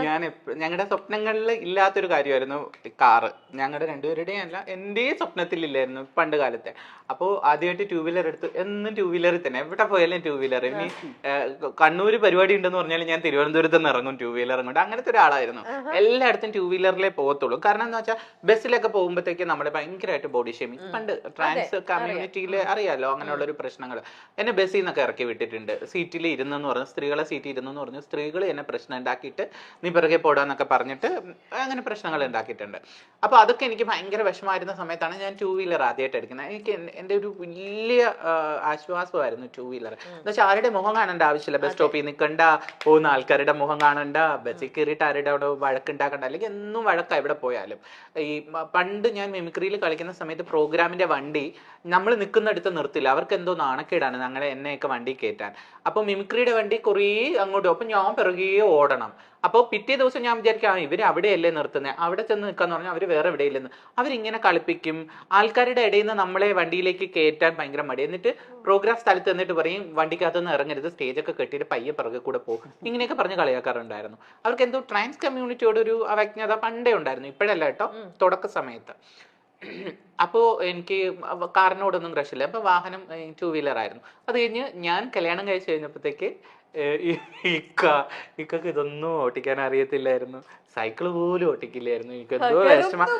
ഞാൻ ഞങ്ങളുടെ സ്വപ്നങ്ങളിൽ ഇല്ലാത്തൊരു കാര്യമായിരുന്നു കാറ്. ഞങ്ങളുടെ രണ്ടുപേരുടെയും അല്ല, എന്റെയും സ്വപ്നത്തിലില്ലായിരുന്നു പണ്ട് കാലത്തെ. അപ്പോൾ ആദ്യമായിട്ട് ടൂ വീലർ എടുത്ത്, എന്നും ടൂ വീലറിൽ തന്നെ, എവിടെ പോയാലും ടൂ വീലർ. ഇനി കണ്ണൂര് പരിപാടി ഉണ്ടെന്ന് പറഞ്ഞാൽ ഞാൻ തിരുവനന്തപുരത്ത് നിന്ന് ഇറങ്ങും ടൂ വീലർ കൊണ്ട്. അങ്ങനത്തെ ഒരാളായിരുന്നു. എല്ലായിടത്തും ടൂ വീലറിലേ പോകത്തുള്ളൂ. കാരണം എന്താ വെച്ചാൽ ബസ്സിലൊക്കെ പോകുമ്പോഴത്തേക്ക് നമ്മളെ ഭയങ്കരമായിട്ട് ബോഡി ഷേമിങ്, പണ്ട് ട്രാൻസ് കമ്മ്യൂണിറ്റിയിൽ അറിയാലോ അങ്ങനെയുള്ള ഒരു പ്രശ്നങ്ങൾ. എന്നെ ബസ്സിൽ നിന്നൊക്കെ ഇറക്കി വിട്ടിട്ടുണ്ട്. സീറ്റിൽ ഇരുന്നെന്ന് പറഞ്ഞു, സ്ത്രീകളെ സീറ്റിൽ ഇരുന്നെന്ന് പറഞ്ഞു, സ്ത്രീകൾ എന്നെ പ്രശ്നം ഉണ്ടാക്കിയിട്ട് നീ പിറകെ പോടാന്നൊക്കെ പറഞ്ഞിട്ട് അങ്ങനെ പ്രശ്നങ്ങൾ ഉണ്ടാക്കിയിട്ടുണ്ട്. അപ്പൊ അതൊക്കെ എനിക്ക് ഭയങ്കര വിഷമായിരുന്ന സമയത്താണ് ഞാൻ ടൂ വീലർ ആദ്യമായിട്ട് എടുക്കുന്നത്. എനിക്ക് എൻ്റെ ഒരു വലിയ ആശ്വാസമായിരുന്നു ടൂ വീലർ. എന്ന് വെച്ചാൽ ആരുടെ മുഖം കാണേണ്ട ആവശ്യമില്ല, ബസ് സ്റ്റോപ്പിൽ നിൽക്കണ്ട, പോകുന്ന ആൾക്കാരുടെ മുഖം കാണണ്ട, ബസ്സിൽ കയറിയിട്ട് ആരുടെ അവിടെ വഴക്കുണ്ടാക്കണ്ട, അല്ലെങ്കിൽ എന്നും വഴക്കാം എവിടെ പോയാലും. ഈ പണ്ട് ഞാൻ മിമിക്രിയിൽ കളിക്കുന്ന സമയത്ത് പ്രോഗ്രാമിന്റെ വണ്ടി നമ്മൾ നിൽക്കുന്നിടത്ത് നിർത്തില്ല, അവർക്ക് എന്തോ നാണക്കേടാണ് ഞങ്ങളെ എന്നെയൊക്കെ വണ്ടി കയറ്റാൻ. അപ്പൊ മിമിക്രിയുടെ വണ്ടി കുറേ അങ്ങോട്ടും, അപ്പൊ ഞാൻ പിറകെ ഓടണം. അപ്പോൾ പിറ്റേ ദിവസം ഞാൻ വിചാരിക്കാം ഇവർ അവിടെയല്ലേ നിർത്തുന്നത്, അവിടെ ചെന്ന് നിൽക്കാന്ന് പറഞ്ഞാൽ അവർ വേറെ എവിടെയില്ലെന്ന്. അവരിങ്ങനെ കളിപ്പിക്കും. ആൾക്കാരുടെ ഇടയിൽ നിന്ന് നമ്മളെ വണ്ടിയിലേക്ക് കയറ്റാൻ ഭയങ്കര മടി. എന്നിട്ട് പ്രോഗ്രാം സ്ഥലത്ത് എന്നിട്ട് പറയും വണ്ടിക്കകത്തുനിന്ന് ഇറങ്ങരുത്, സ്റ്റേജൊക്കെ കെട്ടിയിട്ട് പയ്യെ പിറകെ കൂടെ പോകും. ഇങ്ങനെയൊക്കെ പറഞ്ഞ് കളിയാക്കാറുണ്ടായിരുന്നു. അവർക്ക് എന്തോ ട്രാൻസ് കമ്മ്യൂണിറ്റിയോട് ഒരു അവജ്ഞത പണ്ടേ ഉണ്ടായിരുന്നു, ഇപ്പോഴല്ല കേട്ടോ, തുടക്ക സമയത്ത്. അപ്പോൾ എനിക്ക് കാറിനോടൊന്നും ക്രഷില്ല. അപ്പൊ വാഹനം ടൂ വീലർ ആയിരുന്നു. അത് കഴിഞ്ഞ് ഞാൻ കല്യാണം കഴിച്ച് കഴിഞ്ഞപ്പോഴത്തേക്ക് ഇക്കൊക്കെ ഇതൊന്നും ഓട്ടിക്കാൻ അറിയത്തില്ലായിരുന്നു, സൈക്കിള് പോലും ഓട്ടിക്കില്ലായിരുന്നു. എനിക്ക് എന്തോ വിഷമം.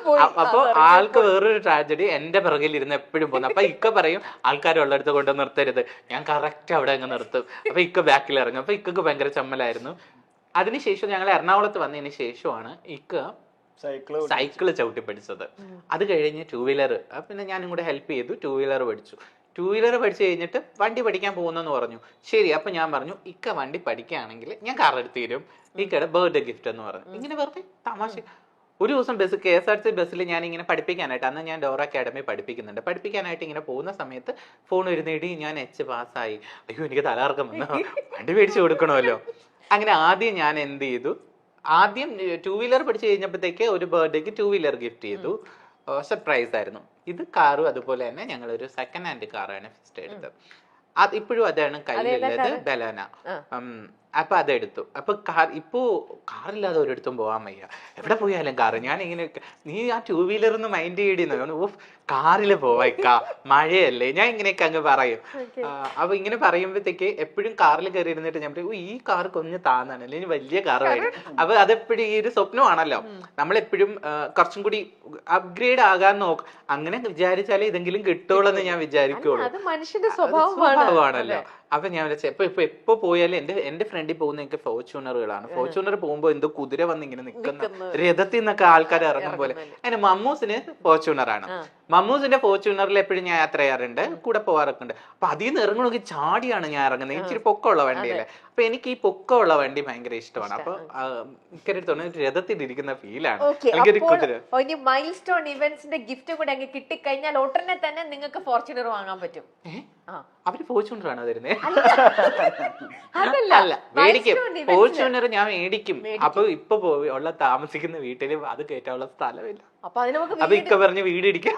അപ്പൊ ആൾക്ക് വേറൊരു ട്രാജഡി, എന്റെ പിറകിൽ ഇരുന്ന് എപ്പോഴും പോകുന്നു. അപ്പൊ ഇക്ക പറയും ആൾക്കാരുള്ളിടത്ത് കൊണ്ട് നിർത്തരുത്, ഞാൻ കറക്റ്റ് അവിടെ അങ്ങ് നിർത്തും. അപ്പൊ ഇക്ക ബാക്കിൽ ഇറങ്ങും. അപ്പൊ ഇക്കൊക്കെ ഭയങ്കര ചമ്മലായിരുന്നു. അതിനുശേഷം ഞങ്ങൾ എറണാകുളത്ത് വന്നതിന് ശേഷമാണ് ഇക്ക സൈക്കിള് ചവിട്ടി പഠിച്ചത്. അത് കഴിഞ്ഞ് ടൂ വീലർ, പിന്നെ ഞാനും കൂടെ ഹെൽപ്പ് ചെയ്തു, ടൂ വീലർ പഠിച്ചു. ടൂ വീലർ പഠിച്ചു കഴിഞ്ഞിട്ട് വണ്ടി പഠിക്കാൻ പോകുന്നെന്ന് പറഞ്ഞു. ശരി, അപ്പൊ ഞാൻ പറഞ്ഞു ഇക്ക വണ്ടി പഠിക്കുകയാണെങ്കിൽ ഞാൻ കാർ എടുത്ത് തരും, ഇക്കയുടെ ബർത്ത്ഡേ ഗിഫ്റ്റ് എന്ന് പറഞ്ഞു. ഇങ്ങനെ വെറുതെ തമാശ. ഒരു ദിവസം ബസ് KSRTC ബസ്സിൽ ഞാൻ ഇങ്ങനെ പഠിപ്പിക്കാനായിട്ട്, അന്ന് ഞാൻ ഡോറ അക്കാഡമി പഠിപ്പിക്കുന്നുണ്ട്, പഠിപ്പിക്കാനായിട്ട് ഇങ്ങനെ പോകുന്ന സമയത്ത് ഫോൺ വരുന്നേടി ഞാൻ H പാസ്സായി. അയ്യോ എനിക്ക് തലകറക്കം വന്നു, വണ്ടി മേടിച്ചു കൊടുക്കണമല്ലോ. അങ്ങനെ ആദ്യം ഞാൻ എന്ത് ചെയ്തു, ആദ്യം ടൂ വീലർ പഠിച്ചു കഴിഞ്ഞപ്പോഴത്തേക്ക് ഒരു ബർത്ത്ഡേക്ക് ടൂ വീലർ ഗിഫ്റ്റ് ചെയ്തു. സർപ്രൈസ് ആയിരുന്നു. ഇത് കാറും അതുപോലെ തന്നെ ഞങ്ങളൊരു സെക്കൻഡ് ഹാൻഡ് കാറാണ് ഫസ്റ്റ് എടുത്തത്. അത് ഇപ്പോഴും അതാണ് കയ്യിലുള്ളത്, ബലാന. അപ്പൊ അതെടുത്തു. അപ്പൊ ഇപ്പോ കാറില്ലാതെ ഒരിടത്തും പോകാൻ വയ്യ, എവിടെ പോയാലും കാറ്. ഞാൻ ഇങ്ങനെ നീ ആ ടൂ വീലറൊന്ന് മൈൻഡ് ചെയ്യണമെന്ന്, ഓഫ് കാറില് പോവാ, മഴയല്ലേ, ഞാൻ ഇങ്ങനെയൊക്കെ അങ്ങ് പറയും. അപ്പൊ ഇങ്ങനെ പറയുമ്പോഴത്തേക്ക് എപ്പോഴും കാറിൽ കയറി ഇരുന്നിട്ട് ഞാൻ പറയും ഈ കാർ കൊഞ്ഞ് താന്നാണ്, അല്ലെങ്കിൽ വലിയ കാർ വേണം. അപ്പൊ അതെപ്പോഴും ഈ ഒരു സ്വപ്നമാണല്ലോ, നമ്മളെപ്പോഴും കുറച്ചും കൂടി അപ്ഗ്രേഡ് ആകാൻ നോക്കും. അങ്ങനെ വിചാരിച്ചാലേ ഇതെങ്കിലും കിട്ടുള്ളൂ എന്ന് ഞാൻ വിചാരിക്കുള്ളൂ, മനുഷ്യന്റെ സ്വഭാവമാണല്ലോ. അപ്പൊ ഞാൻ എപ്പോ പോയാലും എന്റെ ഫ്രണ്ടിൽ പോകുന്ന എനിക്ക് ഫോർച്യൂണറുകളാണ്. ഫോർച്യൂണർ പോകുമ്പോ എന്തോ കുതിര വന്ന് ഇങ്ങനെ നിൽക്കുന്ന രഥത്തിൽ നിന്നൊക്കെ ആൾക്കാർ ഇറങ്ങും പോലെ. അതിന് മമ്മൂസിന് ഫോർച്യൂണറാണ്. മമ്മൂസിന്റെ ഫോർച്യൂണറിൽ എപ്പോഴും ഞാൻ യാത്ര ചെയ്യാറുണ്ട്, കൂടെ പോകാറൊക്കെ ഉണ്ട്. അപ്പൊ അതിൽ നിന്ന് ഇറങ്ങണമെങ്കിൽ ചാടിയാണ് ഞാൻ ഇറങ്ങുന്നത്, ഇച്ചിരി പൊക്കമുള്ള വണ്ടിയല്ലേ. അപ്പൊ എനിക്ക് ഈ പൊക്കമുള്ള വണ്ടി ഭയങ്കര ഇഷ്ടമാണ്. അപ്പൊ എനിക്കൊരു രഥത്തിലിരിക്കുന്ന ഫീലാണ്. മൈൽ സ്റ്റോൺ ഇവന്റ്സിന്റെ ഗിഫ്റ്റ് കൂടെ അങ്ങ് കിട്ടിക്കഴിഞ്ഞാൽ ഉടനെ തന്നെ നിങ്ങൾക്ക് ഫോർച്യൂണർ വാങ്ങാൻ പറ്റും. അവര് ഫോർച്യൂണർ ആണോ തരുന്നത്? അല്ല, മേടിക്കും. ഫോർച്യൂണർ ഞാൻ മേടിക്കും. അപ്പൊ ഇപ്പൊ ഉള്ള താമസിക്കുന്ന വീട്ടില് അത് കയറ്റാനുള്ള സ്ഥലമില്ല. അപ്പൊ ഇക്ക പറഞ്ഞ് വീട് ഇടിക്കാം,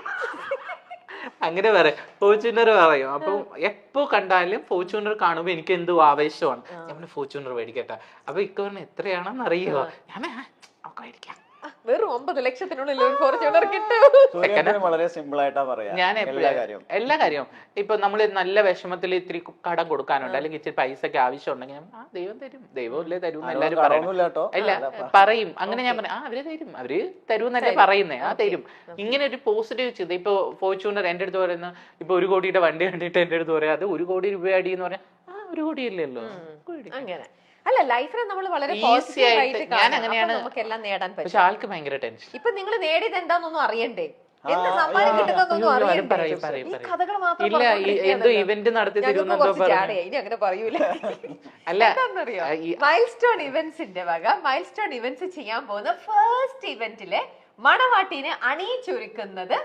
അങ്ങനെ പറയും. ഫോർച്യൂണർ പറയും. അപ്പൊ എപ്പോ കണ്ടാലും ഫോർച്യൂണർ കാണുമ്പോ എനിക്ക് എന്തോ ആവേശമാണ്, ഞാൻ ഫോർച്യൂണർ മേടിക്കട്ടെ. അപ്പൊ ഇക്ക പറഞ്ഞ എത്രയാണെന്ന് അറിയുമോ? ഞാൻ നമുക്ക് മേടിക്കാം. വെറും 9 ലക്ഷത്തിനുള്ളിൽ ഒരു ഫോർച്യൂണർ കിട്ടും. വളരെ സിമ്പിൾ ആയിട്ടാ പറയാ. ഞാൻ എല്ലാ കാര്യവും ഇപ്പൊ നമ്മൾ നല്ല വിഷമത്തിൽ ഇത്തിരി കടം കൊടുക്കാനുണ്ട്, അല്ലെങ്കിൽ ഇച്ചിരി പൈസക്ക് ആവശ്യം ഉണ്ടെങ്കിൽ ദൈവം തരും, ദൈവമല്ലേ തരൂ എല്ലാരും പറയും. അങ്ങനെ ഞാൻ പറയാം അവര് തരും, അവര് തരൂന്നല്ലേ പറയുന്നേ, തരും. ഇങ്ങനെ ഒരു പോസിറ്റീവ് ചെയ്ത് ഇപ്പൊ ഫോർച്യൂണർ എന്റെ അടുത്ത് പറയുന്ന, ഇപ്പൊ 1 കോടിയുടെ വണ്ടി കണ്ടിട്ട് എന്റെ അടുത്ത് പറയാം അത് 1 കോടി രൂപ അടി എന്ന് പറഞ്ഞാൽ 1 കോടി ഇല്ലല്ലോ. അങ്ങനെ അല്ല, ലൈഫിനെ നമ്മൾ വളരെ പോസിറ്റീവ് ആയിട്ട് നമുക്ക് എല്ലാം നേടാൻ പറ്റും. പക്ഷെ ആൾക്ക് ഭയങ്കര ടെൻഷൻ. ഇപ്പൊ നിങ്ങൾ നേടിയത് എന്താണെന്നൊന്നും അറിയണ്ടേ, എന്ത് സമ്മാനം കിട്ടുന്നൊന്നും അറിയണ്ടേ, ഈ കഥകൾ മാത്രം എന്തോ ഇവന്റ് നടത്തി ഇനി അങ്ങനെ പറയൂല. അല്ല, എന്താണെന്നറിയോ, മൈൽ സ്റ്റോൺ ഇവന്റ്സിന്റെ വക മൈൽ സ്റ്റോൺ ഇവന്റ്സ് ചെയ്യാൻ പോകുന്ന ഫസ്റ്റ് ഇവന്റിലെ മണവാട്ടിനെ അണിയിച്ചൊരുക്കുന്നത്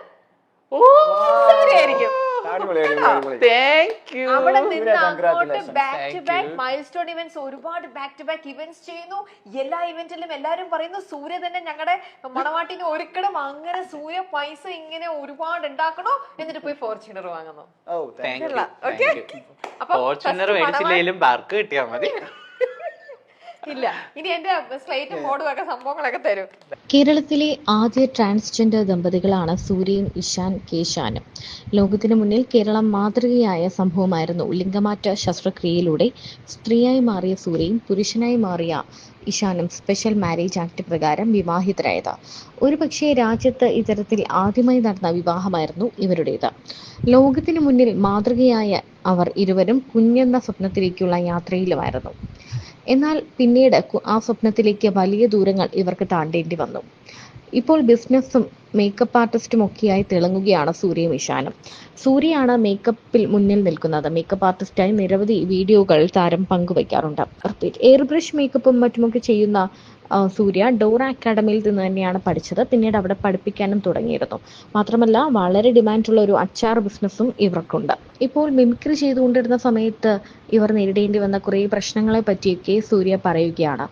അവിടെ നിന്ന് അങ്ങോട്ട് back to back milestone events, ഒരുപാട് ബാക്ക് ടു ബാക്ക് ഇവന്റ്സ് ചെയ്യുന്നു. എല്ലാ ഇവന്റിലും എല്ലാരും പറയുന്നു സൂര്യ തന്നെ ഞങ്ങളുടെ മണവാട്ടിനെ ഒരുക്കണം. അങ്ങനെ സൂര്യ പൈസ ഇങ്ങനെ ഒരുപാട് ഉണ്ടാക്കണോ, എന്നിട്ട് പോയി ഫോർച്യൂണർ വാങ്ങുന്നു. ഫോർച്യൂണർ മേടിച്ചില്ലെങ്കിലും ബാർക്ക് കിട്ടിയാൽ മതി. ഇല്ല, ഇനി എന്റെ സ്ലേറ്റും ബോർഡും ഒക്കെ സംഭവങ്ങളൊക്കെ തരും. കേരളത്തിലെ ആദ്യ ട്രാൻസ്ജെൻഡർ ദമ്പതികളാണ് സൂര്യയും ഇഷാൻ കേശാനും. ലോകത്തിനു മുന്നിൽ കേരളം മാതൃകയായ സംഭവമായിരുന്നു ലിംഗമാറ്റ ശസ്ത്രക്രിയയിലൂടെ സ്ത്രീയായി മാറിയ സൂര്യയും പുരുഷനായി മാറിയ ഇഷാനും സ്പെഷ്യൽ മാരേജ് ആക്ട് പ്രകാരം വിവാഹിതരായത്. ഒരുപക്ഷെ രാജ്യത്ത് ഇത്തരത്തിൽ ആദ്യമായി നടന്ന വിവാഹമായിരുന്നു ഇവരുടേത്. ലോകത്തിനു മുന്നിൽ മാതൃകയായ അവർ ഇരുവരും കുഞ്ഞെന്ന സ്വപ്നത്തിലേക്കുള്ള യാത്രയിലുമായിരുന്നു. എന്നാൽ പിന്നീട് ആ സ്വപ്നത്തിലേക്ക് വലിയ ദൂരങ്ങൾ ഇവർക്ക് താണ്ടേണ്ടി വന്നു. ഇപ്പോൾ ബിസിനസ്സും മേക്കപ്പ് ആർട്ടിസ്റ്റുമൊക്കെയായി തിളങ്ങുകയാണ് സൂര്യയും ഇഷാനും. സൂര്യയാണ് മേക്കപ്പിൽ മുന്നിൽ നിൽക്കുന്നത്. മേക്കപ്പ് ആർട്ടിസ്റ്റായി നിരവധി വീഡിയോകൾ താരം പങ്കുവയ്ക്കാറുണ്ട്. എയർബ്രഷ് മേക്കപ്പും മറ്റുമൊക്കെ ചെയ്യുന്ന സൂര്യ ഡോറ അക്കാഡമിയിൽ നിന്ന് തന്നെയാണ് പഠിച്ചത്. പിന്നീട് അവിടെ പഠിപ്പിക്കാനും തുടങ്ങിയിരുന്നു. മാത്രമല്ല വളരെ ഡിമാൻഡുള്ള ഒരു അച്ചാർ ബിസിനസ്സും ഇവർക്കുണ്ട്. ഇപ്പോൾ മിമിക്രി ചെയ്തുകൊണ്ടിരുന്ന സമയത്ത് ഇവർ നേരിടേണ്ടി വന്ന കുറേ പ്രശ്നങ്ങളെ പറ്റിയൊക്കെ സൂര്യ പറയുകയാണ്.